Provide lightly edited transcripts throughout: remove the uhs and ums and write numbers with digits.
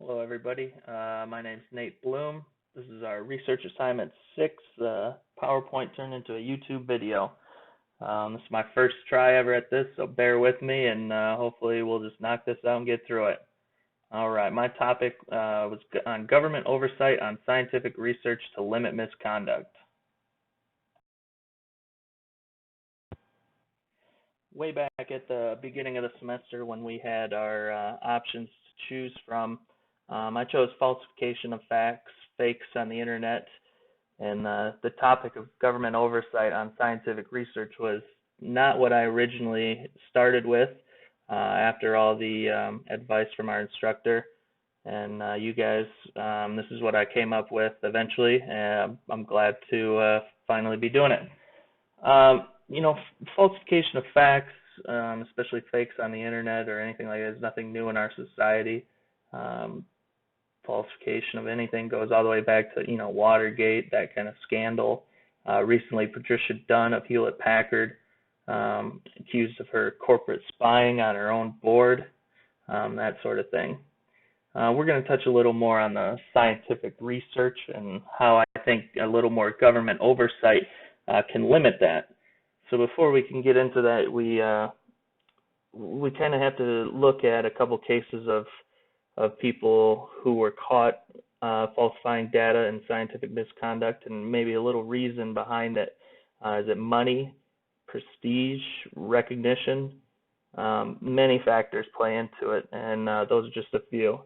Hello, everybody. My name's Nate Bloom. This is our Research Assignment 6 PowerPoint turned into a YouTube video. This is my first try ever at this, so bear with me, and hopefully we'll just knock this out and get through it. All right, my topic was on government oversight on scientific research to limit misconduct. Way back at the beginning of the semester when we had our options to choose from, I chose falsification of facts, fakes on the internet, and the topic of government oversight on scientific research was not what I originally started with after all the advice from our instructor. And you guys, this is what I came up with eventually, and I'm glad to finally be doing it. Falsification of facts, especially fakes on the internet or anything like that, is nothing new in our society. Falsification of anything goes all the way back to, Watergate, that kind of scandal. Recently, Patricia Dunn of Hewlett Packard, accused of her corporate spying on her own board, that sort of thing. We're going to touch a little more on the scientific research and how I think a little more government oversight can limit that. So before we can get into that, we kind of have to look at a couple cases of people who were caught falsifying data and scientific misconduct, and maybe a little reason behind it. Is it money, prestige, recognition? Many factors play into it, and those are just a few.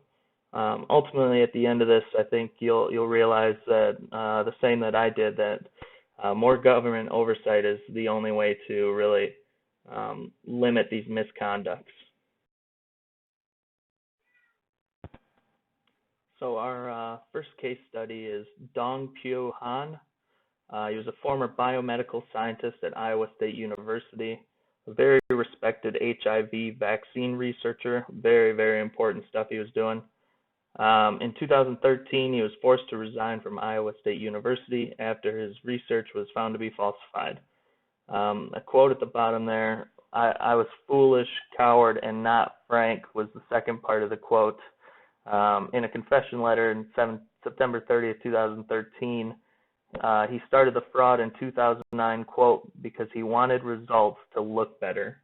Ultimately, at the end of this, I think you'll realize that the same that I did, that more government oversight is the only way to really limit these misconducts. So our first case study is Dong Pyo Han. He was a former biomedical scientist at Iowa State University, a very respected HIV vaccine researcher. Very, very important stuff he was doing. In 2013, he was forced to resign from Iowa State University after his research was found to be falsified. A quote at the bottom there, I was foolish, coward, and not frank, was the second part of the quote. In a confession letter in September 30th, 2013, he started the fraud in 2009, quote, because he wanted results to look better.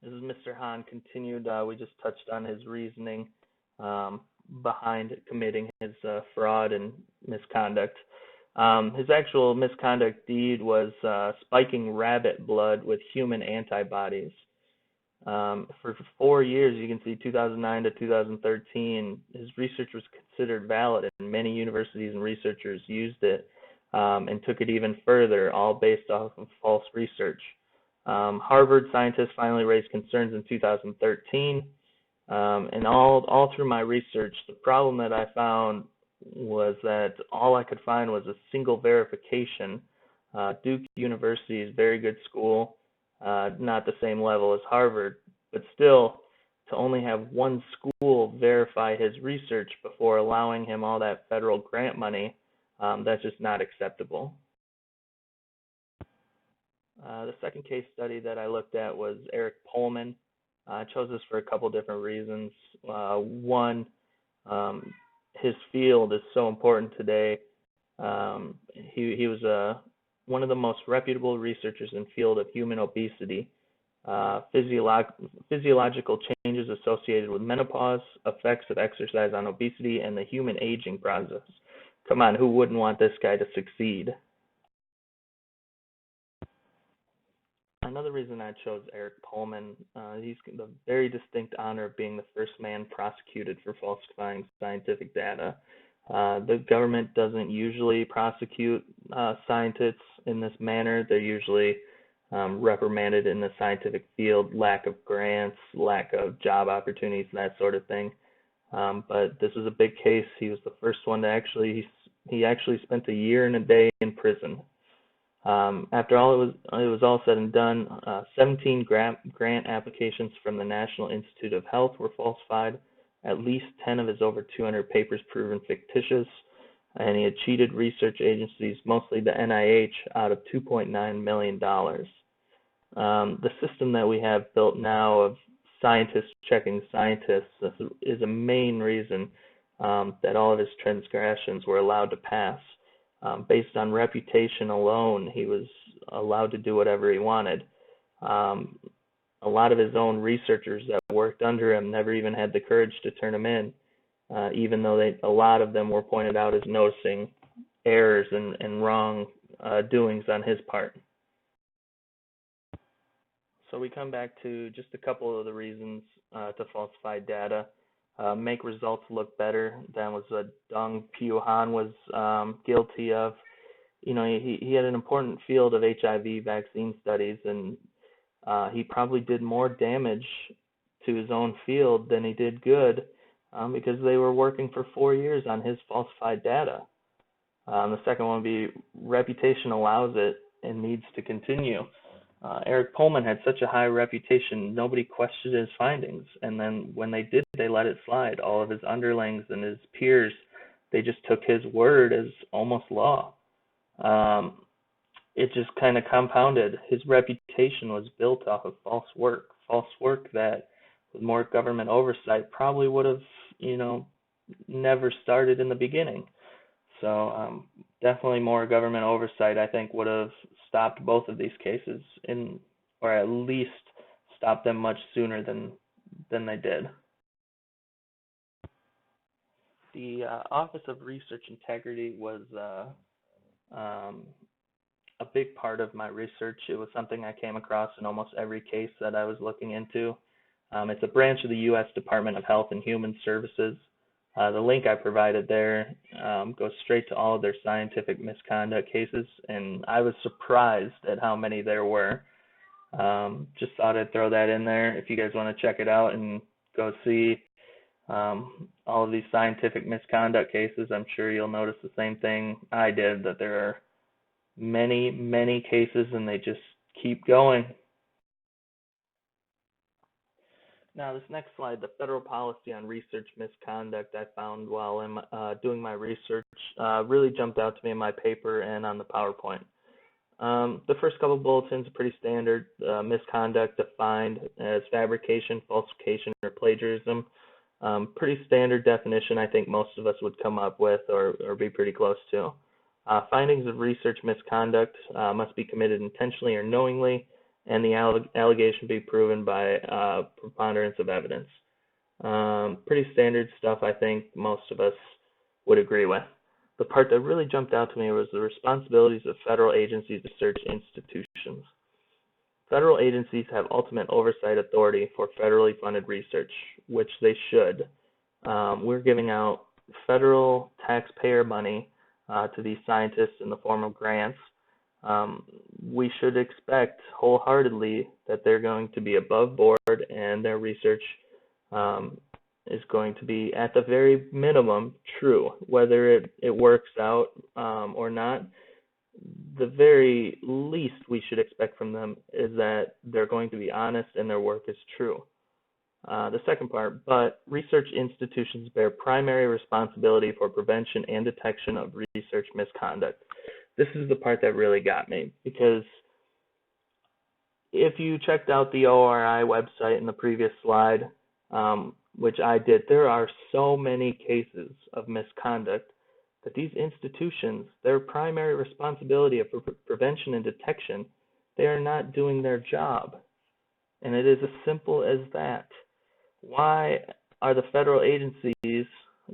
This is Mr. Han continued. We just touched on his reasoning behind committing his fraud and misconduct. His actual misconduct deed was spiking rabbit blood with human antibodies. For 4 years, you can see 2009 to 2013, his research was considered valid, and many universities and researchers used it and took it even further, all based off of false research. Harvard scientists finally raised concerns in 2013, and all through my research, the problem that I found was that all I could find was a single verification. Duke University is a very good school, not the same level as Harvard, but still, to only have one school verify his research before allowing him all that federal grant money, that's just not acceptable. The second case study that I looked at was Eric Pullman. I chose this for a couple different reasons. One, his field is so important today. He was one of the most reputable researchers in the field of human obesity, physiological changes associated with menopause, effects of exercise on obesity, and the human aging process. Come on, who wouldn't want this guy to succeed? Another reason I chose Eric Pullman, he's the very distinct honor of being the first man prosecuted for falsifying scientific data. The government doesn't usually prosecute scientists in this manner. They're usually reprimanded in the scientific field, lack of grants, lack of job opportunities, that sort of thing. But this was a big case. He was the first one to he actually spent a year and a day in prison. After all it was all said and done, 17 grant applications from the National Institute of Health were falsified, at least 10 of his over 200 papers proven fictitious, and he had cheated research agencies, mostly the NIH, out of $2.9 million. The system that we have built now of scientists checking scientists is a main reason that all of his transgressions were allowed to pass. Based on reputation alone, he was allowed to do whatever he wanted. A lot of his own researchers that worked under him never even had the courage to turn him in, even though a lot of them were pointed out as noticing errors and wrong doings on his part. So we come back to just a couple of the reasons to falsify data. Make results look better than was Dong Pyu Han was guilty of. You know, he had an important field of HIV vaccine studies, and he probably did more damage to his own field than he did good because they were working for 4 years on his falsified data. The second one would be reputation allows it and needs to continue. Eric Pullman had such a high reputation, nobody questioned his findings. And then when they did, they let it slide. All of his underlings and his peers, they just took his word as almost law. It just kind of compounded. His reputation was built off of false work that with more government oversight probably would have, never started in the beginning. So definitely more government oversight, I think, would have stopped both of these cases, or at least stopped them much sooner than they did. The Office of Research Integrity was a big part of my research. It was something I came across in almost every case that I was looking into. It's a branch of the U.S. Department of Health and Human Services. The link I provided there goes straight to all of their scientific misconduct cases, and I was surprised at how many there were. Just thought I'd throw that in there if you guys want to check it out and go see all of these scientific misconduct cases. I'm sure you'll notice the same thing I did, that there are many, many cases and they just keep going. Now, this next slide, the federal policy on research misconduct, I found while I'm doing my research, really jumped out to me in my paper and on the PowerPoint. The first couple bulletins are pretty standard. Misconduct defined as fabrication, falsification, or plagiarism. Pretty standard definition I think most of us would come up with or be pretty close to. Findings of research misconduct must be committed intentionally or knowingly, and the allegation be proven by preponderance of evidence. Pretty standard stuff I think most of us would agree with. The part that really jumped out to me was the responsibilities of federal agencies to research institutions. Federal agencies have ultimate oversight authority for federally funded research, which they should. We're giving out federal taxpayer money to these scientists in the form of grants. We should expect wholeheartedly that they're going to be above board and their research is going to be at the very minimum true. Whether it works out or not, the very least we should expect from them is that they're going to be honest and their work is true. The second part, but research institutions bear primary responsibility for prevention and detection of research misconduct. This is the part that really got me, because if you checked out the ORI website in the previous slide, which I did, there are so many cases of misconduct that these institutions, their primary responsibility of prevention and detection, they are not doing their job. And it is as simple as that. Why are the federal agencies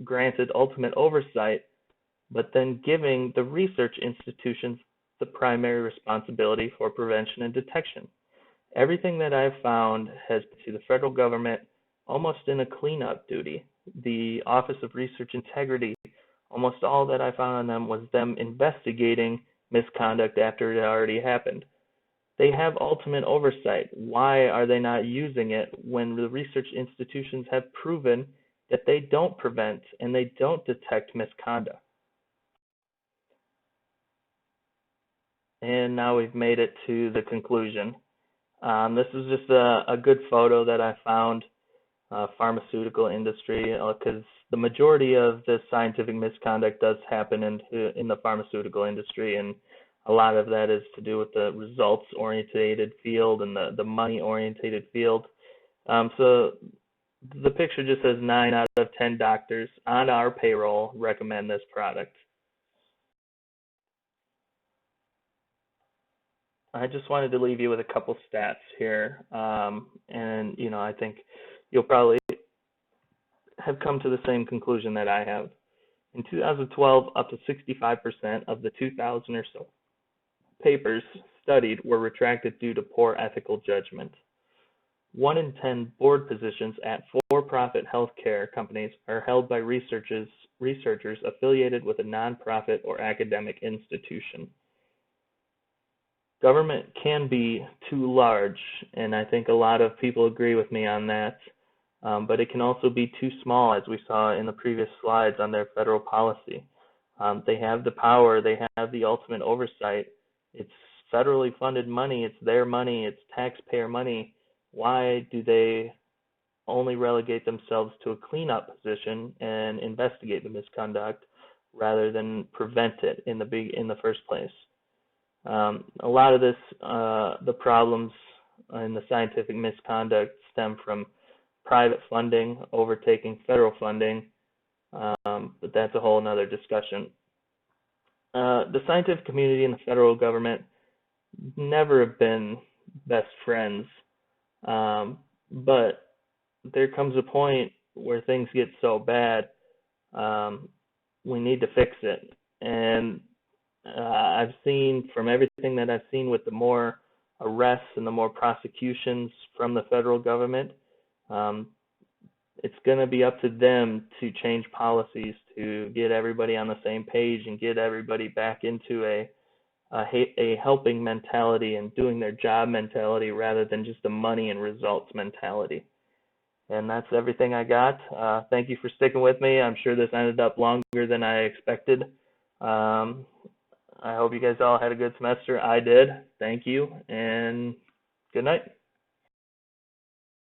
granted ultimate oversight, but then giving the research institutions the primary responsibility for prevention and detection? Everything that I've found has put the federal government almost in a cleanup duty. The Office of Research Integrity, almost all that I found on them was them investigating misconduct after it already happened. They have ultimate oversight. Why are they not using it when the research institutions have proven that they don't prevent and they don't detect misconduct? And now we've made it to the conclusion. This is just a good photo that I found, pharmaceutical industry, because the majority of the scientific misconduct does happen in the pharmaceutical industry, and a lot of that is to do with the results-oriented field and the money-oriented field. So the picture just says 9 out of 10 doctors on our payroll recommend this product. I just wanted to leave you with a couple stats here, and I think you'll probably have come to the same conclusion that I have. In 2012, up to 65% of the 2,000 or so papers studied were retracted due to poor ethical judgment. 1 in 10 board positions at for-profit healthcare companies are held by researchers affiliated with a nonprofit or academic institution. Government can be too large, and I think a lot of people agree with me on that. But it can also be too small, as we saw in the previous slides on their federal policy. They have the power, they have the ultimate oversight. It's federally funded money, it's their money, it's taxpayer money. Why do they only relegate themselves to a cleanup position and investigate the misconduct rather than prevent it in the first place? A lot of this, the problems in the scientific misconduct stem from private funding overtaking federal funding, but that's a whole other discussion. The scientific community and the federal government never have been best friends, but there comes a point where things get so bad, we need to fix it. And I've seen from everything that I've seen with the more arrests and the more prosecutions from the federal government, it's going to be up to them to change policies to get everybody on the same page and get everybody back into a helping mentality and doing their job mentality rather than just a money and results mentality. And that's everything I got. Thank you for sticking with me. I'm sure this ended up longer than I expected. I hope you guys all had a good semester. I did. Thank you, and good night.